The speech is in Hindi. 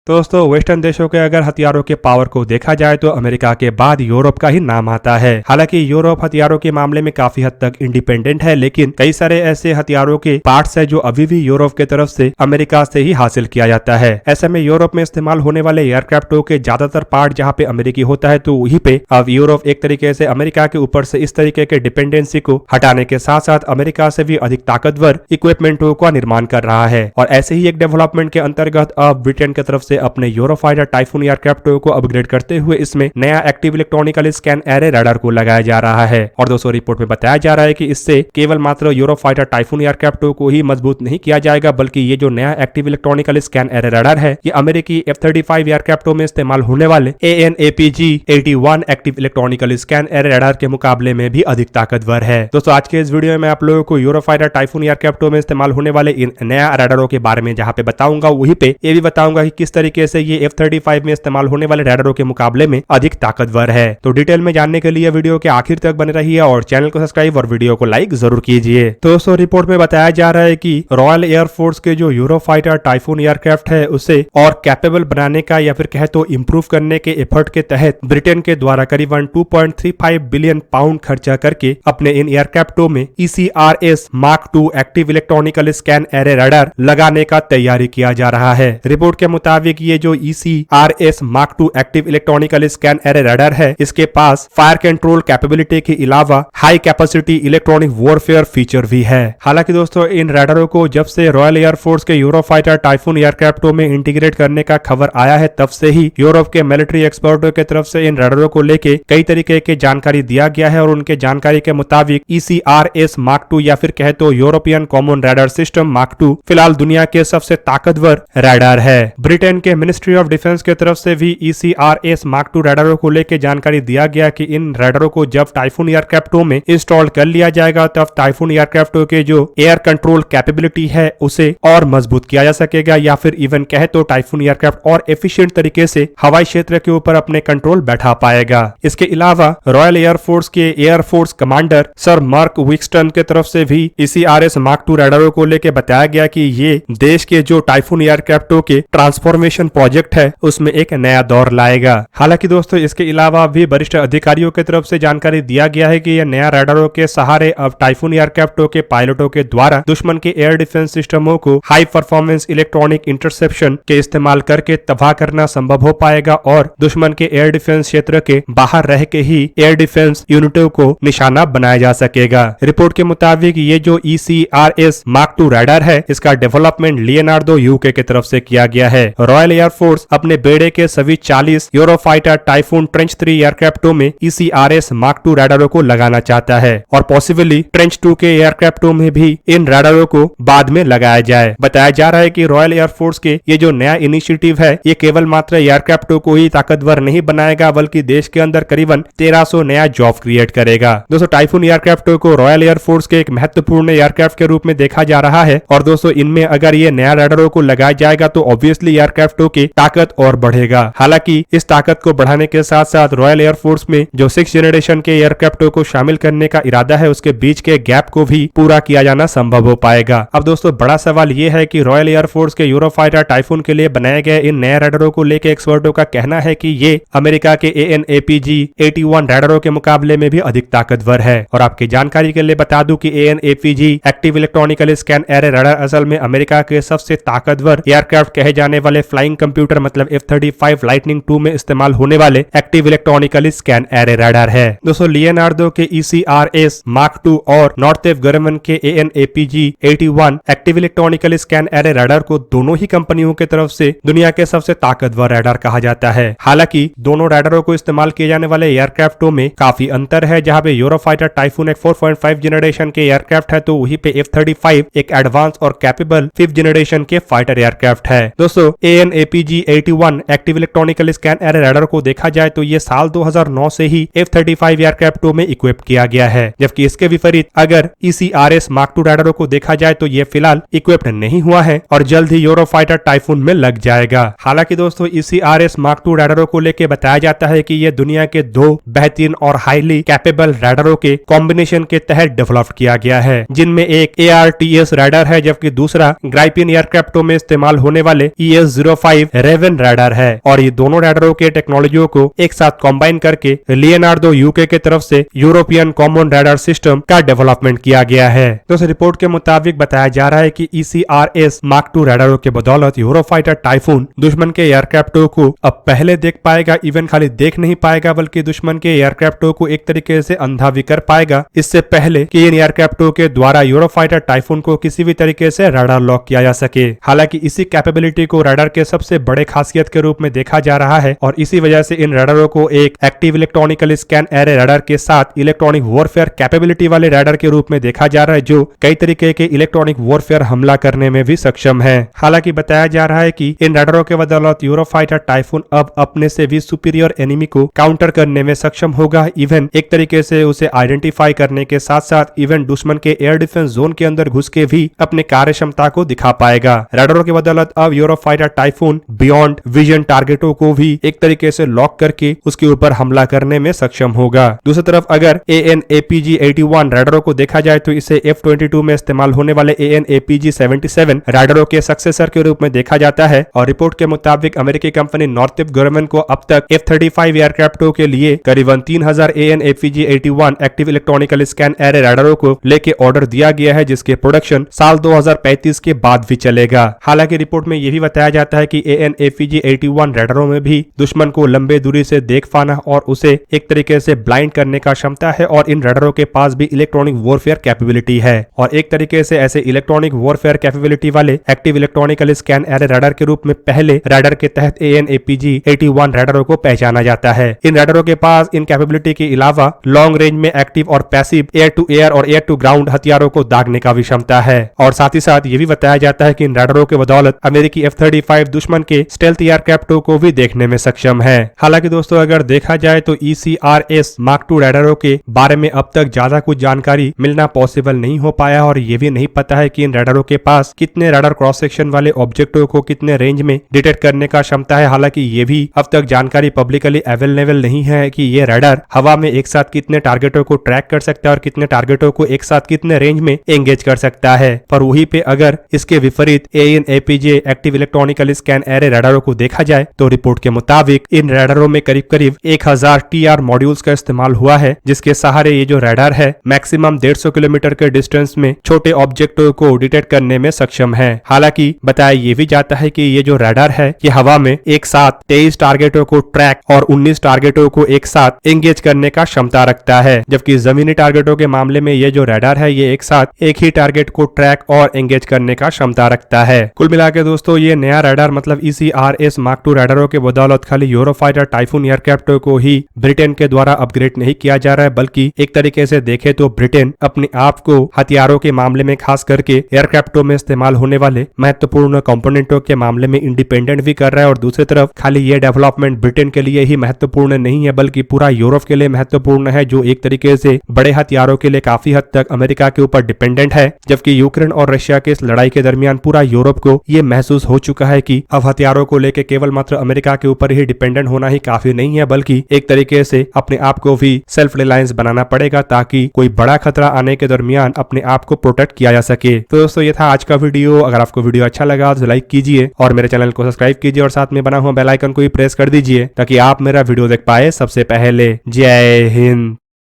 दोस्तों वेस्टर्न देशों के अगर हथियारों के पावर को देखा जाए तो अमेरिका के बाद यूरोप का ही नाम आता है। हालांकि यूरोप हथियारों के मामले में काफी हद तक इंडिपेंडेंट है, लेकिन कई सारे ऐसे हथियारों के पार्ट्स है जो अभी भी यूरोप के तरफ से अमेरिका से ही हासिल किया जाता है। ऐसे में यूरोप में इस्तेमाल होने वाले एयरक्राफ्टों के ज्यादातर पार्ट जहाँ पे अमेरिकी होता है, तो वहीं पे अब यूरोप एक तरीके से अमेरिका के ऊपर से इस तरीके के डिपेंडेंसी को हटाने के साथ साथ अमेरिका से भी अधिक ताकतवर इक्विपमेंटों का निर्माण कर रहा है। और ऐसे ही एक डेवलपमेंट के अंतर्गत अब ब्रिटेन की तरफ से अपने यूरोफाइटर टाइफून एयरक्राफ्टों को अपग्रेड करते हुए इसमें नया active electronical scan array radar को लगाया जा रहा है। और दोस्तों रिपोर्ट में बताया जा रहा है कि इससे केवल मात्र यूरोफाइटर टाइफून एयरक्राफ्टों को ही मजबूत नहीं किया जाएगा, बल्कि ये जो नया active electronical scan array radar है ये अमेरिकी F-35 एयरक्राफ्टों में इस्तेमाल होने वाले AN/APG-81 active electronical scan array radar के मुकाबले में भी अधिक ताकतवर है। दोस्तों आज के इस वीडियो में आप लोगों को यूरोफाइटर टाइफून एयरक्राफ्टों में इस्तेमाल होने वाले इन नया रडारों के बारे में जहां पे बताऊंगा, वहीं पे ये भी बताऊंगा कि किस तरीके से ये F-35 में इस्तेमाल होने वाले रडारों के मुकाबले में अधिक ताकतवर है। तो डिटेल में जानने के लिए वीडियो के आखिर तक बने रहिए और चैनल को सब्सक्राइब और वीडियो को लाइक जरूर कीजिए। दोस्तों रिपोर्ट में बताया जा रहा है कि रॉयल एयरफोर्स के जो यूरोफाइटर टाइफून एयरक्राफ्ट है उसे और कैपेबल बनाने का या फिर कहे तो इंप्रूव करने के एफर्ट के तहत ब्रिटेन के द्वारा करीबन 2.35 बिलियन पाउंड खर्चा करके अपने इन एयरक्राफ्टों में ECRS Mark II active electronical scan array radar लगाने का तैयारी किया जा रहा है। रिपोर्ट के मुताबिक ये जो ECRS Mark II active electronical scan array radar है, इसके पास फायर कंट्रोल कैपेबिलिटी के अलावा high capacity electronic warfare feature भी है। हालांकि दोस्तों इन रडारों को जब से रॉयल एयरफोर्स के यूरोफाइटर टाइफून एयरक्राफ्टों में इंटीग्रेट करने का खबर आया है, तब से ही यूरोप के मिलिट्री एक्सपर्टों की तरफ से इन रडारों को लेके कई तरीके की जानकारी दिया गया है। और उनके जानकारी के मुताबिक ECRS Mark II या फिर कहे तो European common radar system Mark II फिलहाल दुनिया के सबसे ताकतवर रडार है। ब्रिटेन के मिनिस्ट्री ऑफ डिफेंस की तरफ से भी ECRS Mark II रडारों को लेकर जानकारी दिया गया कि इन रडारों को जब टाइफून एयरक्राफ्टों में इंस्टॉल कर लिया जाएगा, तब टाइफून एयरक्राफ्टों के जो एयर कंट्रोल कैपेबिलिटी है उसे और मजबूत किया जा सकेगा, या फिर इवन कहे तो टाइफून एयरक्राफ्ट और एफिशिएंट तरीके से हवाई क्षेत्र के ऊपर अपने कंट्रोल बैठा पाएगा। इसके अलावा रॉयल एयरफोर्स के एयरफोर्स कमांडर सर मार्क विक्सटन के तरफ से भी ECRS Mark II रडारों को लेकर बताया गया कि ये देश के जो टाइफून एयरक्राफ्टों के ट्रांसफॉर्मेशन प्रोजेक्ट है उसमें एक नया दौर लाएगा। हालांकि दोस्तों इसके अलावा भी वरिष्ठ अधिकारियों की तरफ से जानकारी दिया गया है कि यह नया रडारों के सहारे अब टाइफून एयरक्राफ्टों के पायलटों के द्वारा दुश्मन के एयर डिफेंस सिस्टमों को हाई परफॉर्मेंस इलेक्ट्रॉनिक इंटरसेप्शन के इस्तेमाल करके तबाह करना संभव हो पाएगा और दुश्मन के एयर डिफेंस क्षेत्र के बाहर रह के ही एयर डिफेंस यूनिटों को निशाना बनाया जा सकेगा। रिपोर्ट के मुताबिक ये जो ECRS Mark II रडार है इसका डेवलपमेंट लियोनार्डो यूके की तरफ से किया गया है। रॉयल एयरफोर्स अपने बेड़े के सभी 40 यूरोफाइटर टाइफून ट्रेंच 3 एयरक्राफ्टों में ECRS Mark II रडारों को लगाना चाहता है और पॉसिबली ट्रेंच 2 के एयरक्राफ्टों में भी इन रडारों को बाद में लगाया जाए। बताया जा रहा है कि रॉयल एयरफोर्स के ये जो नया इनिशिएटिव है ये केवल मात्र एयरक्राफ्टों को ही ताकतवर नहीं बनाएगा, बल्कि देश के अंदर करीबन 1300 नया जॉब क्रिएट करेगा। दोस्तों टाइफून एयरक्राफ्टों को रॉयल एयरफोर्स के एक महत्वपूर्ण एयरक्राफ्ट के रूप में देखा जा रहा है और दोस्तों इनमें अगर ये नया रडारों को लगाया जाएगा तो ऑब्वियसली एयरक्राफ्टों की ताकत और बढ़ेगा। हालांकि इस ताकत को बढ़ाने के साथ साथ रॉयल एयरफोर्स में जो 6th जनरेशन के एयरक्राफ्टों को शामिल करने का इरादा है उसके बीच के गैप को भी पूरा किया जाना संभव हो पाएगा। अब दोस्तों बड़ा सवाल ये है कि रॉयल एयरफोर्स के यूरोफाइटर टाइफून के लिए बनाए गए इन नए रडारों को लेकर एक्सपर्टों का कहना है कि ये अमेरिका के AN/APG-81 रडारों के मुकाबले में भी अधिक ताकतवर है। और आपकी जानकारी के लिए बता दूं कि AN/APG active electronical scan array radar असल में अमेरिका के सबसे ताकतवर एयरक्राफ्ट कहे जाने वाले फ्लाइंग कंप्यूटर मतलब F-35 लाइटनिंग 2 में इस्तेमाल होने वाले active electronical scan array radar है। दोस्तों लियोनार्डो के ECRS Mark II और नॉर्थेफ गरमन के AN/APG-81 active electronical scan array radar को दोनों ही कंपनियों की तरफ से दुनिया के सबसे ताकतवर रडार कहा जाता है। हालांकि दोनों रडारों को इस्तेमाल किए जाने वाले एयरक्राफ्टों में काफी अंतर है। जहां पे यूरोफाइटर टाइफून एक 4.5 जनरेशन के एयरक्राफ्ट है तो वहीं पे F-35 एक एडवांस और कैपेबल 5th जनरेशन के फाइटर एयरक्राफ्ट है। दोस्तों AN/APG-81 active electronical scan array radar को देखा जाए तो ये साल 2009 से ही F-35 एयरक्राफ्टों में इक्विप किया गया है, जबकि इसके विपरीत अगर ECRS Mark II रडारों को देखा जाए तो ये फिलहाल इक्विप्ड नहीं हुआ है और जल्द ही यूरोफाइटर टाइफून में लग जाएगा। हालांकि दोस्तों ECRS Mark II रडारों को लेकर बताया जाता है कि ये दुनिया के 2 बेहतरीन और हाईली कैपेबल रडारों के कॉम्बिनेशन के तहत डेवलप किया गया है, जिनमें एक ARTS रडार है जबकि दूसरा ग्राइपिन एयरक्राफ्टों में इस्तेमाल होने वाले ES-0 यूरो-5 रेवन रडार है और ये दोनों रडारों के टेक्नोलॉजियों को एक साथ कंबाइन करके लियोनार्डो यूके की तरफ से यूरोपियन कॉमन रडार सिस्टम का डेवलपमेंट किया गया है। तो इस रिपोर्ट के मुताबिक बताया जा रहा है कि ECRS मार्क II रडारों के बदौलत यूरोफाइटर टाइफून दुश्मन के एयरक्राफ्टों को अब पहले देख पाएगा, इवन खाली देख नहीं पाएगा बल्कि दुश्मन के एयरक्राफ्टों को एक तरीके से अंधा भी कर पाएगा, इससे पहले कि इन एयरक्राफ्टों के द्वारा यूरोफाइटर टाइफून को किसी भी तरीके से रडार लॉक किया जा सके। हालांकि इसी कैपेबिलिटी को रडार के सबसे बड़े खासियत के रूप में देखा जा रहा है और इसी वजह से इन रडारों को एक active electronical scan array radar के साथ इलेक्ट्रॉनिक वॉरफेयर कैपेबिलिटी वाले रडार के रूप में देखा जा रहा है, जो कई तरीके के इलेक्ट्रॉनिक वॉरफेयर हमला करने में भी सक्षम है। हालांकि बताया जा रहा है कि इन रडारों के बदौलत यूरोफाइटर टाइफून अब अपने से भी सुपीरियर एनिमी को काउंटर करने में सक्षम होगा, इवन एक तरीके से उसे आइडेंटिफाई करने के साथ साथ इवन दुश्मन के एयर डिफेंस जोन के अंदर घुस के भी अपने कार्य क्षमता को दिखा पाएगा। रडारों की बदौलत अब यूरोफाइटर टाइफून बियॉन्ड विजन टारगेटों को भी एक तरीके से लॉक करके उसके ऊपर हमला करने में सक्षम होगा। दूसरी तरफ अगर AN/APG-81 रडारों को देखा जाए तो इसे F-22 में इस्तेमाल होने वाले AN/APG-77 रडारों के सक्सेसर के रूप में देखा जाता है और रिपोर्ट के मुताबिक अमेरिकी कंपनी नॉर्थिप ग्रामन को अब तक F-35 एयरक्राफ्टों के लिए करीबन 3000 AN/APG-81 active electronical scan array रडारों को लेके ऑर्डर दिया गया है, जिसके प्रोडक्शन साल 2035 के बाद भी चलेगा। हालांकि रिपोर्ट में यह भी बताया जाता है कि AN/APG-81 रडारों में भी दुश्मन को लंबे दूरी से देख पाना और उसे एक तरीके से ब्लाइंड करने का क्षमता है और इन रडारों के पास भी इलेक्ट्रॉनिक वॉरफेयर कैपेबिलिटी है और एक तरीके से ऐसे इलेक्ट्रॉनिक वॉरफेयर कैपेबिलिटी वाले active electronical scan array radar के रूप में पहले रडार के तहत AN/APG-81 रडारों को पहचाना जाता है। इन रडारों के पास इन कैपेबिलिटी के अलावा लॉन्ग रेंज में एक्टिव और पैसिव एयर टू एयर और एयर टू ग्राउंड हथियारों को दागने का भी क्षमता है और साथ ही साथ ये भी बताया जाता है कि इन रडारों के बदौलत अमेरिकी F-35 दुश्मन के स्टेल्थ एयरक्राफ्टों को भी देखने में सक्षम है। हालांकि दोस्तों अगर देखा जाए तो ECRS मार्क II रडारों के बारे में अब तक ज्यादा कुछ जानकारी मिलना पॉसिबल नहीं हो पाया और ये भी नहीं पता है कि इन रडारों के पास कितने रडार क्रॉस सेक्शन वाले ऑब्जेक्टों को कितने रेंज में डिटेक्ट करने का क्षमता है। हालांकि ये भी अब तक जानकारी पब्लिकली अवेलेबल नहीं है कि ये रडार हवा में एक साथ कितने टारगेटों को ट्रैक कर सकता है और कितने टारगेटों को एक साथ कितने रेंज में एंगेज कर सकता है। पर वहीं पे अगर इसके विपरीत AN/APG active electronical scan array रडारों को देखा जाए तो रिपोर्ट के मुताबिक इन रडारों में करीब करीब 1000 TR मॉड्यूल्स का इस्तेमाल हुआ है, जिसके सहारे ये जो रडार है मैक्सिमम 150 किलोमीटर के डिस्टेंस में छोटे ऑब्जेक्टों को डिटेक्ट करने में सक्षम है। हालांकि बताया ये भी जाता है कि ये जो रडार है ये हवा में एक साथ 23 टारगेटों को ट्रैक और 19 टारगेटों को एक साथ एंगेज करने का क्षमता रखता है, जबकि जमीनी टारगेटों के मामले में ये जो रडार है ये एक साथ एक ही टारगेट को ट्रैक और एंगेज करने का क्षमता रखता है। कुल मिलाकर दोस्तों ये नया रडार मतलब ECRS मार्क II रडारों के बदौलत खाली यूरोफाइटर टाइफून एयरक्राफ्टों को ही ब्रिटेन के द्वारा अपग्रेड नहीं किया जा रहा है, बल्कि एक तरीके से देखे तो ब्रिटेन अपने आप को हथियारों के मामले में खास करके एयरक्राफ्टों में इस्तेमाल होने वाले महत्वपूर्ण कंपोनेंटों के मामले में इंडिपेंडेंट भी कर रहा है और दूसरी तरफ खाली ये डेवलपमेंट ब्रिटेन के लिए ही महत्वपूर्ण नहीं है बल्कि पूरा यूरोप के लिए महत्वपूर्ण है, जो एक तरीके से बड़े हथियारों के लिए काफी हद तक अमेरिका के ऊपर डिपेंडेंट है। जबकि यूक्रेन और रशिया के इस लड़ाई के दरमियान पूरा यूरोप को ये महसूस हो चुका है कि अब हथियारों को लेकर केवल मात्र अमेरिका के ऊपर ही डिपेंडेंट होना ही काफी नहीं है, बल्कि एक तरीके से अपने आप को भी सेल्फ रिलायंस बनाना पड़ेगा ताकि कोई बड़ा खतरा आने के दरमियान अपने आप को प्रोटेक्ट किया जा सके। तो दोस्तों ये था आज का वीडियो। अगर आपको वीडियो अच्छा लगा तो लाइक कीजिए और मेरे चैनल को सब्सक्राइब कीजिए और साथ में बना हुआ बेल आइकन को भी प्रेस कर दीजिए ताकि आप मेरा वीडियो देख पाए सबसे पहले। जय हिंद।